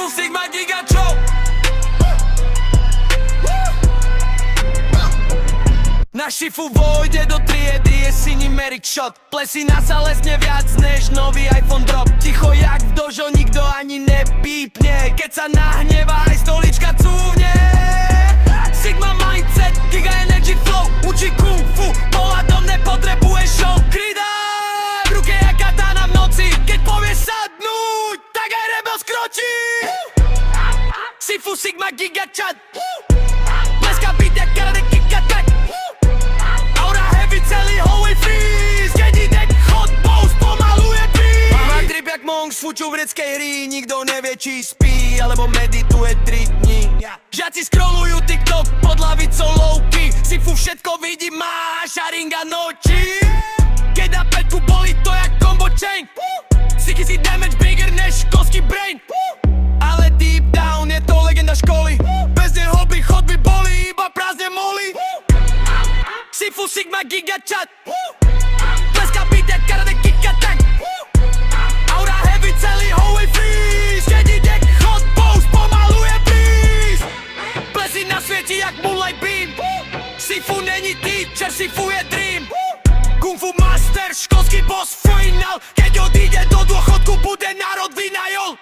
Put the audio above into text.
Sifu Sigma Giga Joe. Na Šifu vojde do triedy, je si ním Eric Shot. Plesina sa lesne viac než nový iPhone drop. Ticho jak v dožo, nikto ani nepípne. Keď sa nahnevá, aj stolička cúvne. Sigma mindset, giga energy flow. Učí kung fu, pohľadom nepotrebuje show. Krida v ruke jak katana v noci. Keď povie sadnúť, tak aj rebel skročí. Sifu Sigma Giga Chat. Pleska beat jak karate kick attack. Aura heavy celý hallway freeze. Keď ide hot pose, pomaluje beat. Mám drip jak monk z fuču v reckej hry. Nikto nevie či spí, alebo medituje 3 dní. Žiaci scrollujú TikTok pod lavicou low-key. Sifu všetko vidí, má šaringa noči. Keď na päťku bolí to jak combo chain. Siky si damage bigger než školský brain. Ale deep down je to legenda školy. Bez neho by chodby boli, iba prázdne moly. Sifu Sigma Giga Chat. Pleska beat jak karate kick attack. Aura heavy celý hallway freeze. Keď ide hot pose, pomaluje breeze. Plesina svieti jak moonlight beam. Sifu není teacher, Sifu je dream. Kung fu master, školský boss final. Keď odíde do dôchodku, bude národ vynajol.